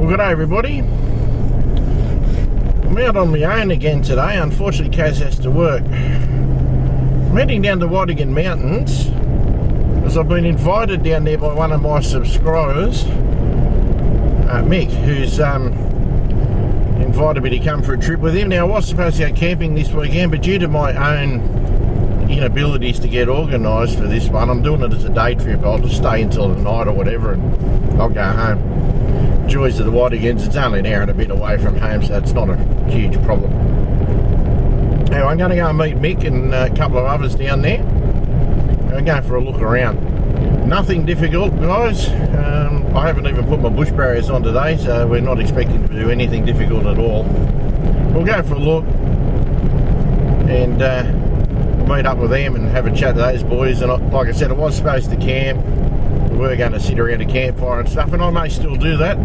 Well, good day everybody. I'm out on my own again today. Unfortunately, Kaz has to work. I'm heading down the Boardinghouse Mountains because I've been invited down there by one of my subscribers, Mick, who's invited me to come for a trip with him. Now, I was supposed to go camping this weekend, but due to my own inabilities to get organised for this one, I'm doing it as a day trip. I'll just stay until the night or whatever and I'll go home. Joys of the Boardinghouse, it's only an hour and a bit away from home, so it's not a huge problem. Now I'm going to go and meet Mick and a couple of others down there. I'm going for a look around. Nothing difficult, guys. I haven't even put my bush barriers on today, so we're not expecting to do anything difficult at all. We'll go for a look and meet up with them and have a chat to those boys. And like I said, I was supposed to camp. We were going to sit around a campfire and stuff, and I may still do that.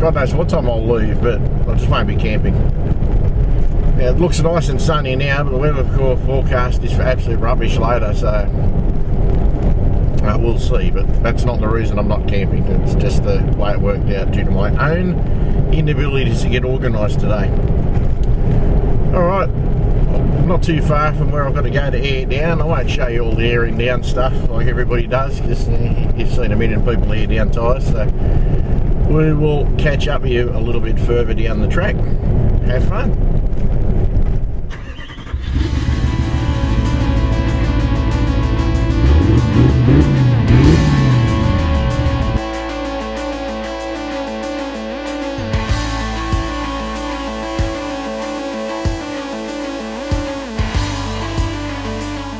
God knows what time I'll leave, but I just won't be camping. Now, it looks nice and sunny now, but the weather forecast is for absolute rubbish later, so we'll see. But that's not the reason I'm not camping. It's just the way it worked out due to my own inabilities to get organised today. Alright, not too far from where I've got to go to air down. I won't show you all the airing down stuff like everybody does, because you've seen a million people air down tyres, so we will catch up with you a little bit further down the track. Have fun.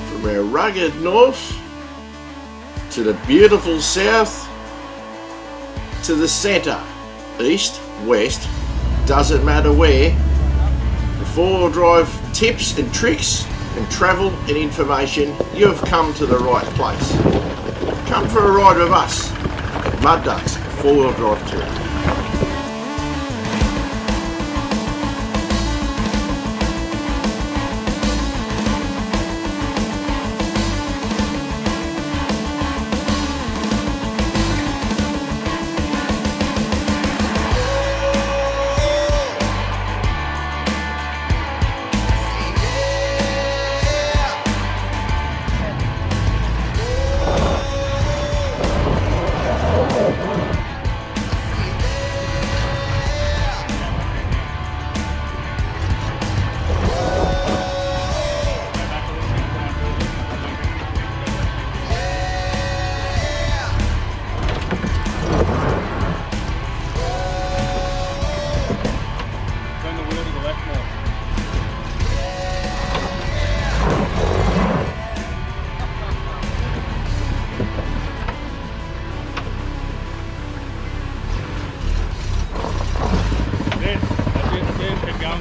From our rugged north to the beautiful south to the centre, east, west, doesn't matter where. For four-wheel drive tips and tricks and travel and information, you've come to the right place. Come for a ride with us, Mud Ducks, four-wheel drive tour.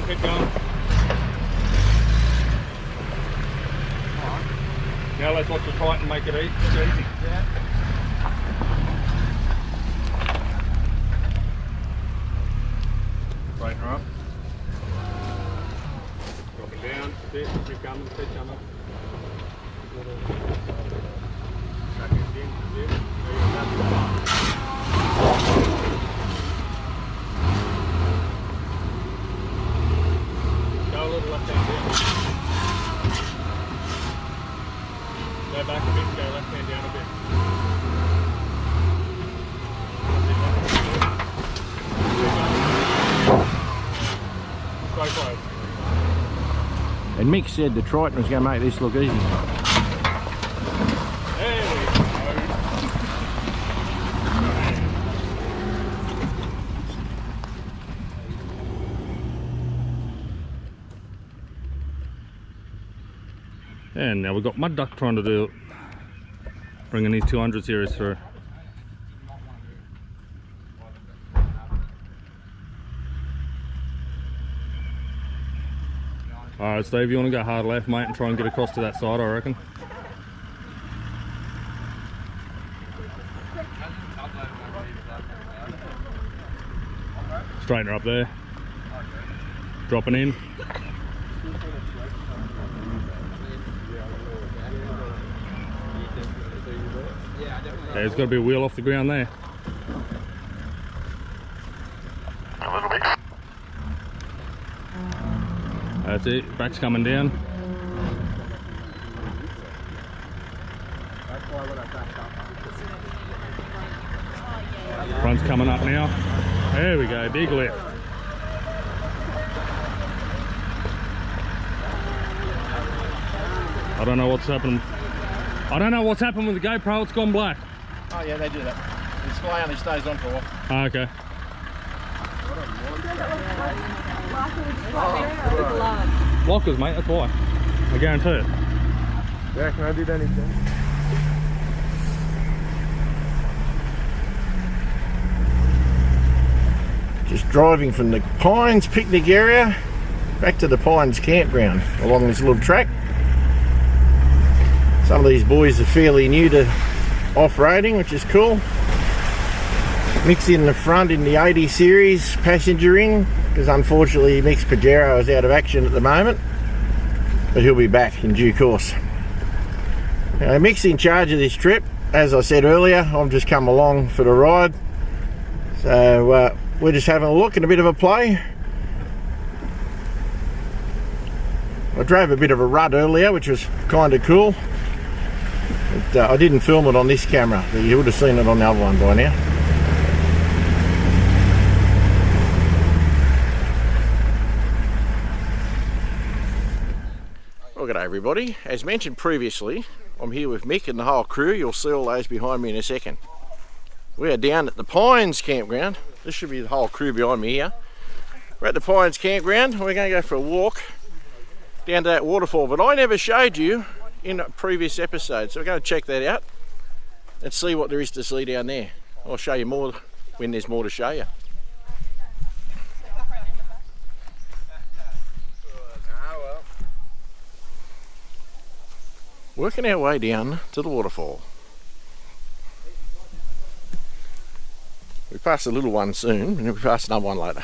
Keep going. Now let's watch the tight and make it easy. Yeah. Straighten her up. Drop it down. That's it. Keep coming. Keep coming. Back it in. That's it. There you go. Go a little left hand down. Go back a bit, go left hand down a bit. So close. And Mick said the Triton was going to make this look easy. There we go. And now we've got Mud Duck trying to do, bringing his 200 series through. Alright Steve, you want to go hard left mate and try and get across to that side I reckon. Straighten her up there. Dropping in. Yeah, there's got to be a wheel off the ground there. That's it, back's coming down. Front's coming up now. There we go, big lift. I don't know what's happening. I don't know what's happened with the GoPro, it's gone black. Oh yeah, they do that. The display only stays on for a while. Oh, okay. Blockers, mate, that's why. I guarantee it. Yeah, can I do anything? Just driving from the Pines picnic area back to the Pines campground along this little track. Some of these boys are fairly new to off-roading, which is cool. Mick's in the front in the 80 series passengering, because unfortunately Mick's Pajero is out of action at the moment, but he'll be back in due course. Mick's in charge of this trip. As I said earlier, I've just come along for the ride, so we're just having a look and a bit of a play. I drove a bit of a rut earlier, which was kind of cool. But, I didn't film it on this camera, but you would have seen it on the other one by now. Well, g'day everybody. As mentioned previously, I'm here with Mick and the whole crew. You'll see all those behind me in a second. We are down at the Pines campground. This should be the whole crew behind me here. We're at the Pines campground. We're going to go for a walk down to that waterfall, but I never showed you in a previous episode, so we're going to check that out and see what there is to see down there. I'll show you more when there's more to show you. Working our way down to the waterfall. We pass a little one soon, and we pass another one later.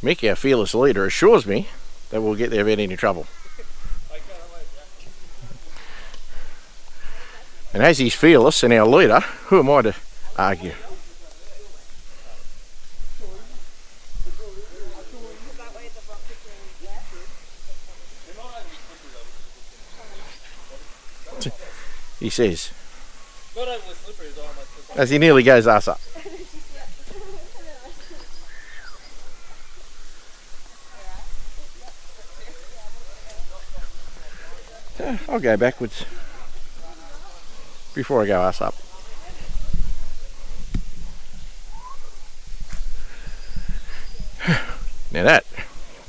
Mick, our fearless leader, assures me that we'll get there without any trouble. And as he's fearless and our leader, who am I to argue? He says, as he nearly goes ass up. I'll go backwards before I go ass up. Now that,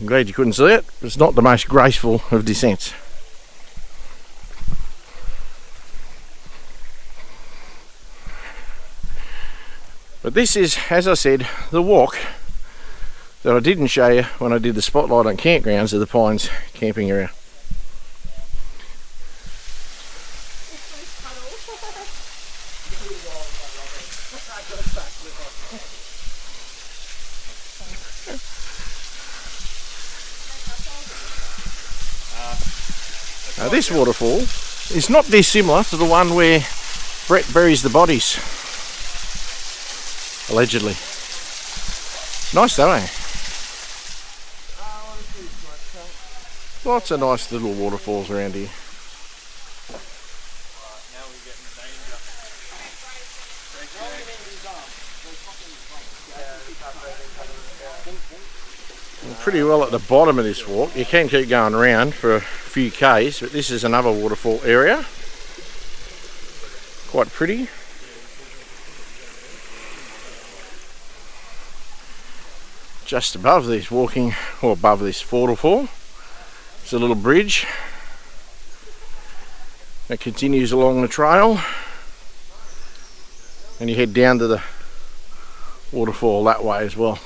I'm glad you couldn't see it, it's not the most graceful of descents. But this is, as I said, the walk that I didn't show you when I did the spotlight on campgrounds of the Pines camping area. Now this waterfall is not dissimilar to the one where Brett buries the bodies. Allegedly. Nice though, eh? Lots of nice little waterfalls around here. We're pretty well at the bottom of this walk. You can keep going around for a few k's, but this is another waterfall area. Quite pretty. Just above this walking, or above this waterfall, it's a little bridge that continues along the trail, and you head down to the waterfall that way as well.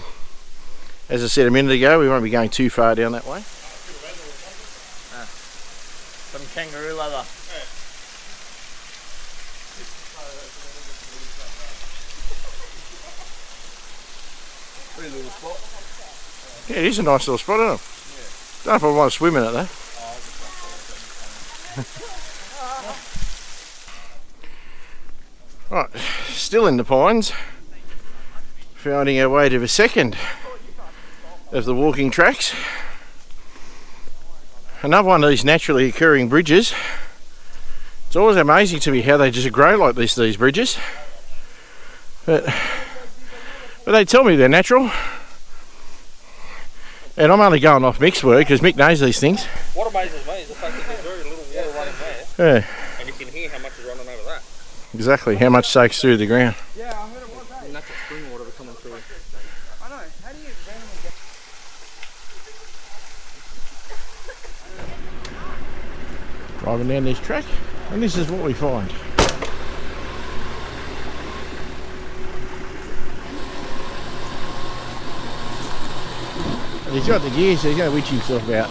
As I said a minute ago, we won't be going too far down that way. Some kangaroo leather. Pretty little spot. Yeah, it is a nice little spot, isn't it? Yeah. Don't know if I want to swim in it though. Right, still in the pines, finding our way to the second of the walking tracks. Another one of these naturally occurring bridges. It's always amazing to me how they just grow like this, these bridges. But they tell me they're natural. And I'm only going off Mick's word because Mick knows these things. What amazes me is the fact that there's very little water running there. Yeah, And you can hear how much is running over that. exactly, how much soaks through the ground. Yeah, I heard it was that. And that's what spring water coming through. I know. How do you randomly get... Driving down this track, and this is what we find. He's got the gear, so he's going to witch himself about.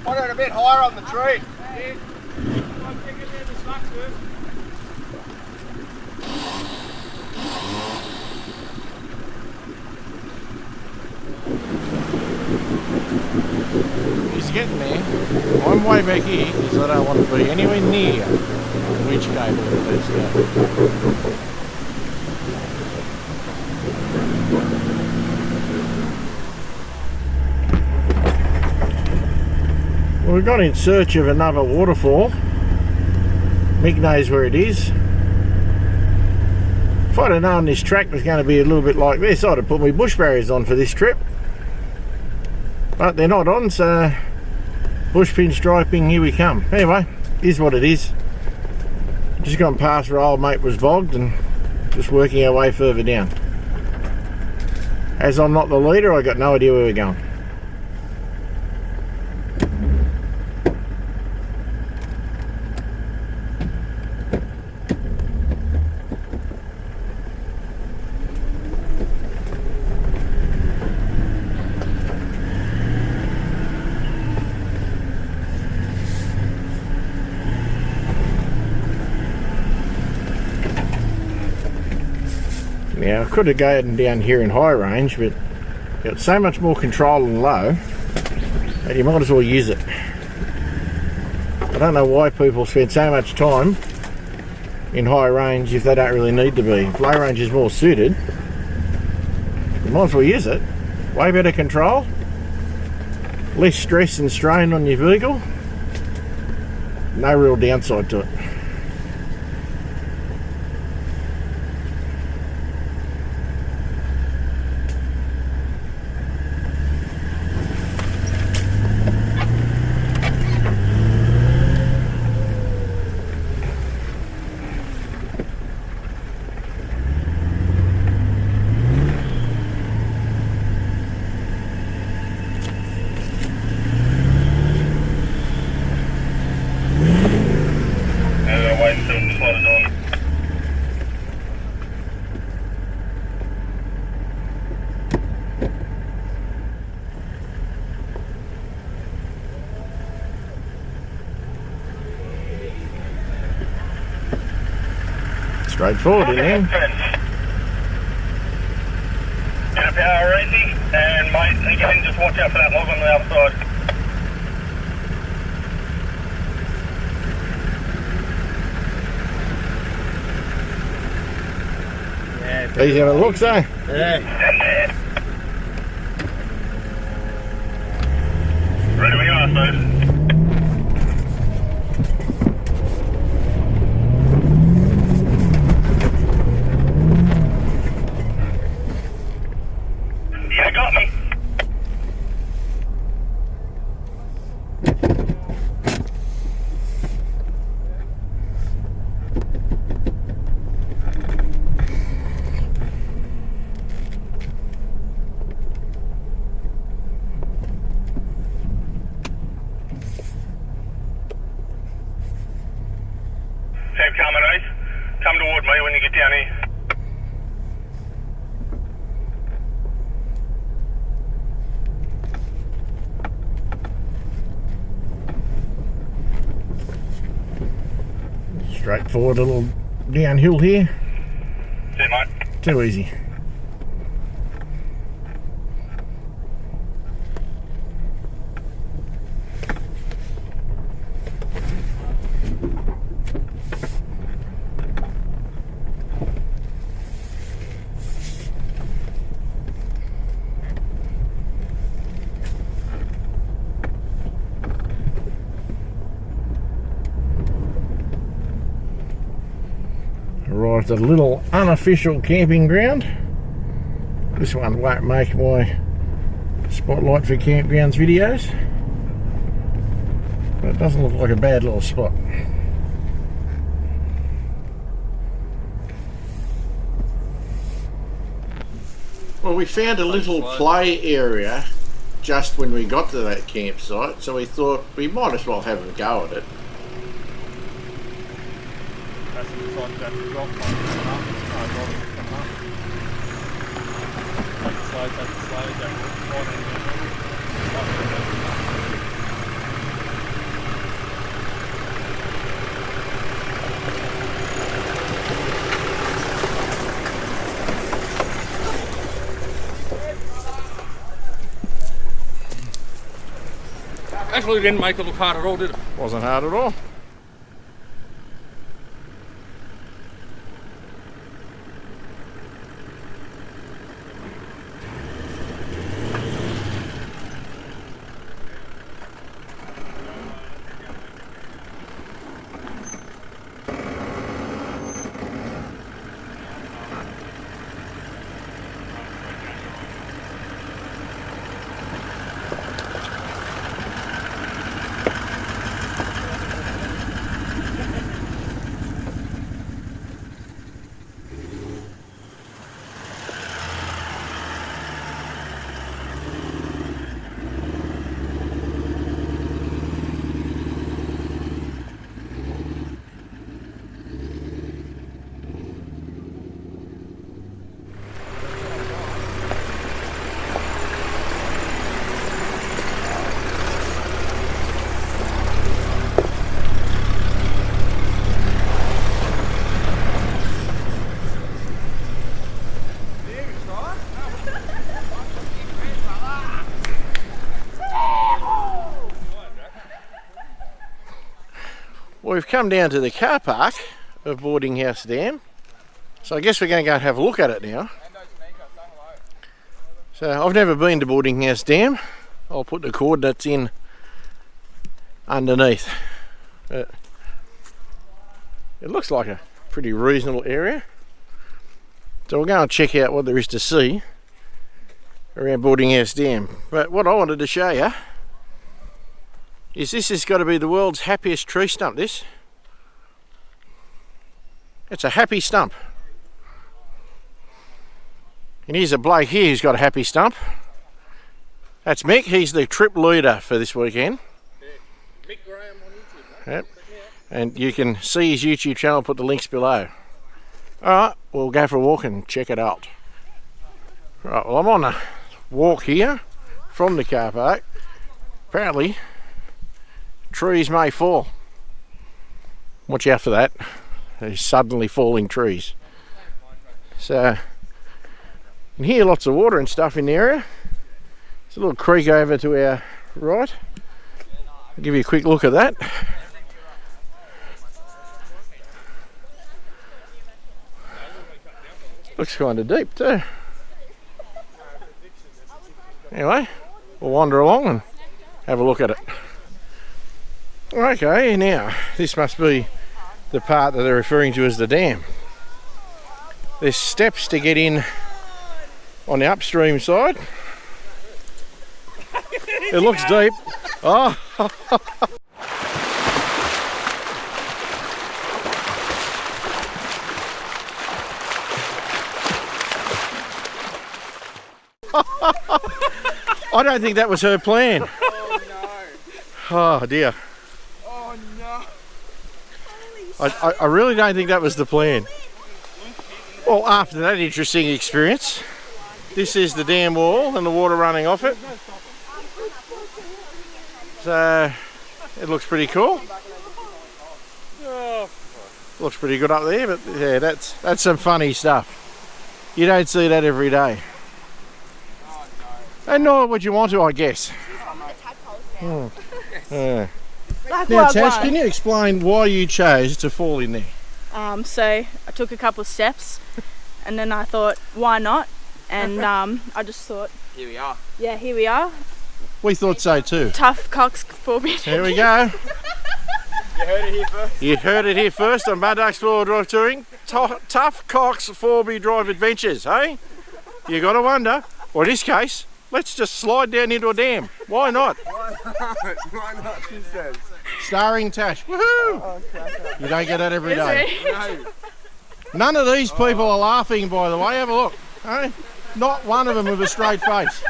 I got a bit higher on the tree. He's getting there. I'm way back here because I don't want to be anywhere near the winch cable that leads down. Well, we've gone in search of another waterfall. Mick knows where it is. If I'd have known this track was going to be a little bit like this, I'd have put my bush barriers on for this trip. But they're not on, so bush pin striping, here we come. Anyway, here's what it is. Just gone past where old mate was bogged and just working our way further down. As I'm not the leader, I got no idea where we're going. Now I could have gone down here in high range, but got so much more control in low that you might as well use it. I don't know why people spend so much time in high range if they don't really need to be. If low range is more suited, you might as well use it. Way better control, less stress and strain on your vehicle, no real downside to it. Straightforward in there. Get a power easy, and mate, again, just watch out for that log on the other side. Yeah. Easy how it looks, eh? Yeah. Ready we are, so. Yeah, got me. Keep coming, Ace. Come toward me when you get down here. Straightforward little downhill here. See you, mate. Too easy. It's a little unofficial camping ground. This one won't make my spotlight for campgrounds videos, but it doesn't look like a bad little spot. Well, we found a little play area just when we got to that campsite, so we thought we might as well have a go at it. That's inside that rock one. Take it slow, don't look Actually, didn't make it look hard at all, did it? Wasn't hard at all. Well, we've come down to the car park of Boardinghouse Dam, so I guess we're going to go and have a look at it now. So I've never been to Boardinghouse Dam. I'll put the coordinates in underneath. But it looks like a pretty reasonable area, so we'll go and check out what there is to see around Boardinghouse Dam. But what I wanted to show you is this has got to be the world's happiest tree stump, this. It's a happy stump. And here's a bloke here who's got a happy stump. That's Mick, he's the trip leader for this weekend. Mick Graham on YouTube. Yep. And you can see his YouTube channel, I'll put the links below. Alright, we'll go for a walk and check it out. Right, well, I'm on a walk here from the car park. Apparently trees may fall. Watch out for that. There's suddenly falling trees. So you can hear lots of water and stuff in the area. There's a little creek over to our right. I'll give you a quick look at that. Looks kind of deep too. Anyway, we'll wander along and have a look at it. Okay, now this must be the part that they're referring to as the dam. There's steps to get in on the upstream side. It looks deep. Oh. I don't think that was her plan. Oh no. Oh dear. Oh no. I really don't think that was the plan. Well, after that interesting experience, this is the dam wall and the water running off it. So it looks pretty cool. Looks pretty good up there, but yeah, that's some funny stuff. You don't see that every day. And nor would you want to, I guess. Now, Tash, can you explain why you chose to fall in there? So I took a couple of steps and then I thought, why not? And I just thought, Here we are. yeah, here we are. We thought so too. Tough cocks forbid. Here we go. You heard it here first. You heard it here first on Boardinghouse Four-Wheel Drive Touring. Tough Cox 4B Drive Adventures, hey? You gotta wonder, or in this case, let's just slide down into a dam. Why not? Why not, she says. Starring Tash. Woohoo! Oh, You don't get that every day. no. None of these people are laughing, by the way. Have a look. Hey? Not one of them with a straight face.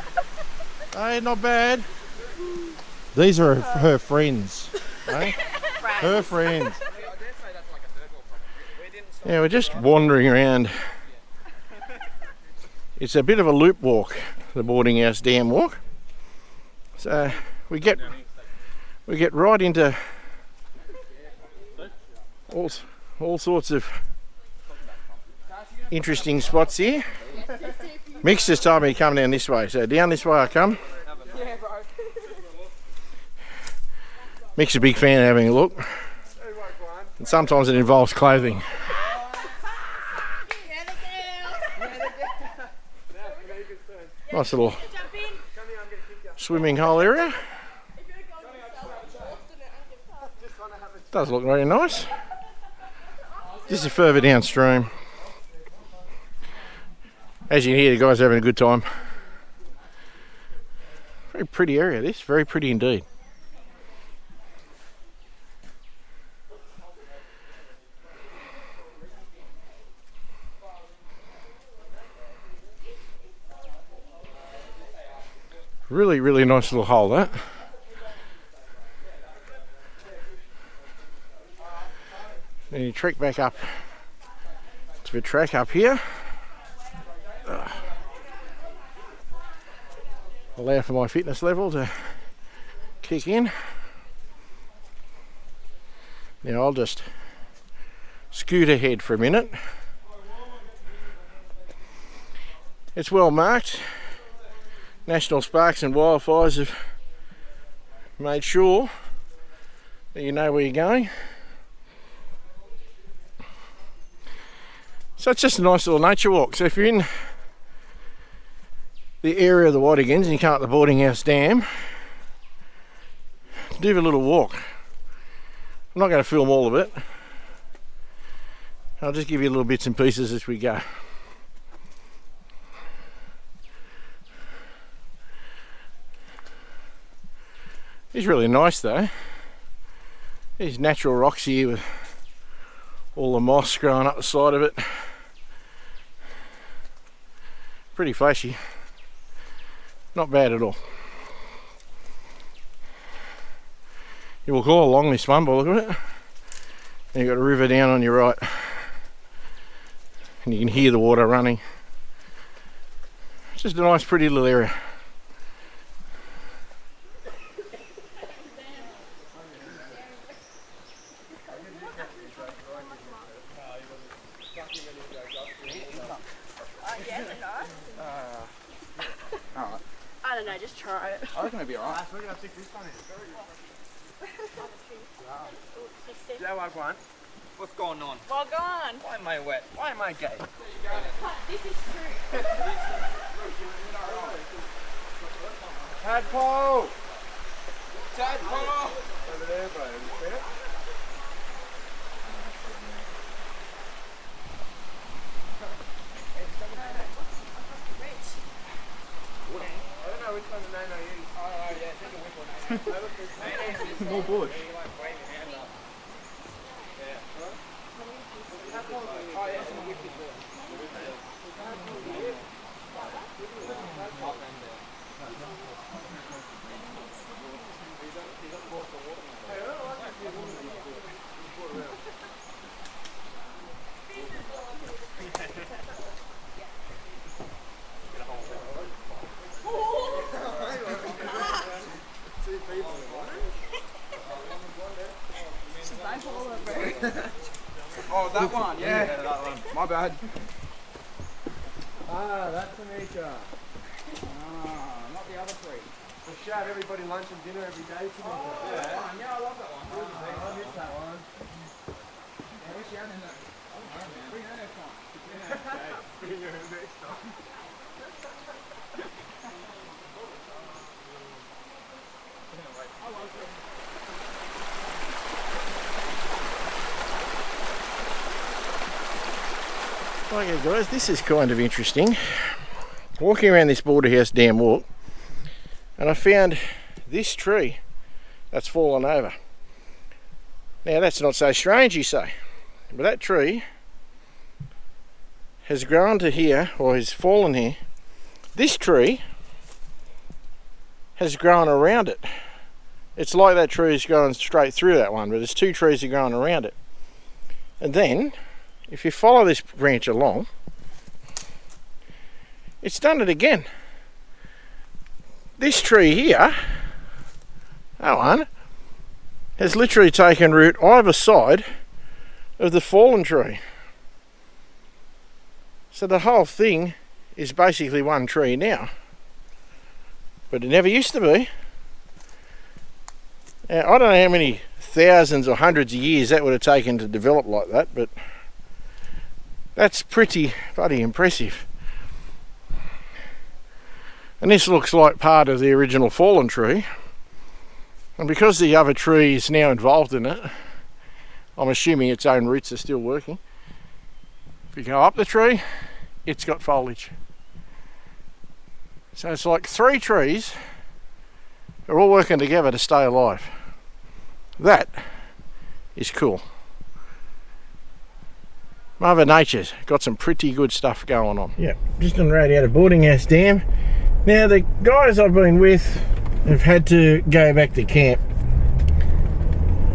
Hey, not bad. These are her friends. Hey? Her friends. Yeah, we're just wandering around. It's a bit of a loop walk, the Boardinghouse Dam walk. So we get right into all sorts of interesting spots here. Mick's just told me to come down this way, so down this way I come. Yeah, bro. Mick's a big fan of having a look, and sometimes it involves clothing. Nice little swimming hole area. Does look really nice. This is further downstream. As you can hear, the guys are having a good time. Very pretty area this, very pretty indeed. Really, really nice little hole, that. Then you trek back up to the track up here. Allow for my fitness level to kick in. Now I'll just scoot ahead for a minute. It's well marked. National Sparks and Wildfires have made sure that you know where you're going. So it's just a nice little nature walk. So if you're in the area of the Wadigans and you come up the Boardinghouse Dam, do a little walk. I'm not going to film all of it. I'll just give you little bits and pieces as we go. It's really nice though. These natural rocks here with all the moss growing up the side of it. Pretty flashy. Not bad at all. You walk all along this one by the look of it. And you've got a river down on your right. And you can hear the water running. It's just a nice pretty little area. I don't know, just try it. I reckon it'll be alright. What's going on? Well gone. Why am I wet? Why am I gay? This is true. Tadpole! Tadpole! Over there, bro. Have you seen it? I don't know which one the name I use. Oh, yeah, take a whip one. More bush. Oh, that one, yeah. That one. My bad. Ah, that's Anika. Ah, not the other three. We shout everybody lunch and dinner every day. Yeah, I love that one. I miss that one. Yeah, we're shouting that. Bring her next time. Bring her next time. I like it. Okay guys, this is kind of interesting. Walking around this Boardinghouse Dam walk, and I found this tree that's fallen over. Now that's not so strange, you say, but that tree has grown to here, or has fallen here. This tree has grown around it. It's like that tree is going straight through that one, but there's two trees that are growing around it. And then, if you follow this branch along, it's done it again. This tree here, that one, has literally taken root either side of the fallen tree. So the whole thing is basically one tree now. But it never used to be. Now, I don't know how many thousands or hundreds of years that would have taken to develop like that, but that's pretty bloody impressive. And this looks like part of the original fallen tree. And because the other tree is now involved in it, I'm assuming its own roots are still working. If you go up the tree, it's got foliage. So it's like three trees are all working together to stay alive. That is cool. Mother Nature's got some pretty good stuff going on. Yeah, just on the road out of Boardinghouse Dam. Now the guys I've been with have had to go back to camp.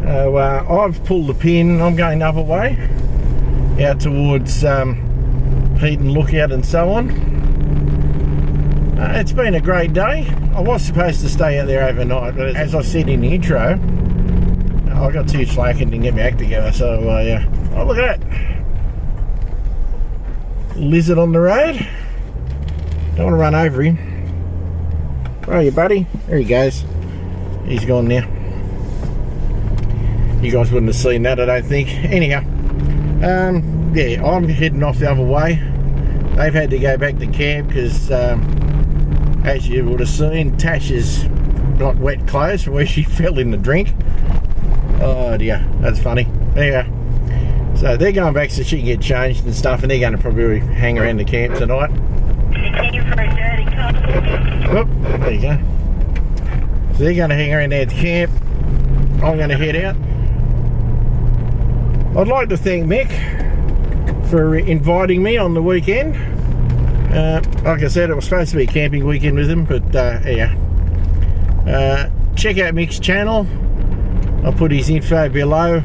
I've pulled the pin. I'm going the other way, out towards Heaton Lookout and so on. It's been a great day. I was supposed to stay out there overnight, but as I said in the intro, I got too slacking to get my act together. So oh, look at that lizard on the road. Don't want to run over him. Where are you, buddy? There he goes. He's gone now. You guys wouldn't have seen that, I don't think. Anyhow, yeah, I'm heading off the other way. They've had to go back to camp because, as you would have seen, Tash has got wet clothes from where she fell in the drink. Oh dear, that's funny. Anyway, so they're going back so she can get changed and stuff, and they're going to probably hang around the camp tonight. Whoop, there you go. So they're going to hang around there at the camp. I'm going to head out. I'd like to thank Mick for inviting me on the weekend. Like I said, it was supposed to be a camping weekend with him, but yeah. Check out Mick's channel. I'll put his info below.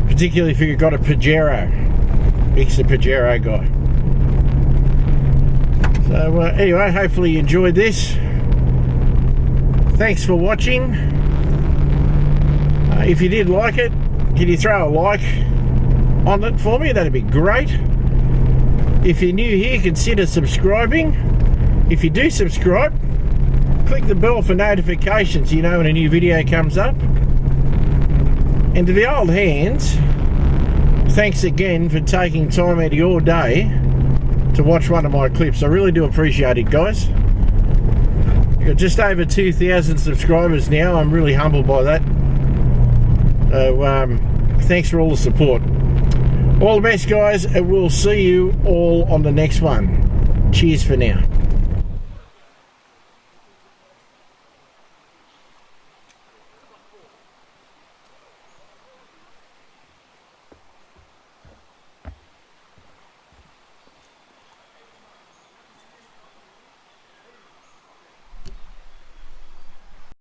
Particularly if you've got a Pajero. Mick's the Pajero guy. So anyway, hopefully you enjoyed this. Thanks for watching. If you did like it, can you throw a like on it for me? That'd be great. If you're new here, consider subscribing. If you do subscribe, click the bell for notifications so you know when a new video comes up. And to the old hands, thanks again for taking time out of your day to watch one of my clips. I really do appreciate it, guys. I've got just over 2,000 subscribers now. I'm really humbled by that. So thanks for all the support. All the best, guys, and we'll see you all on the next one. Cheers for now.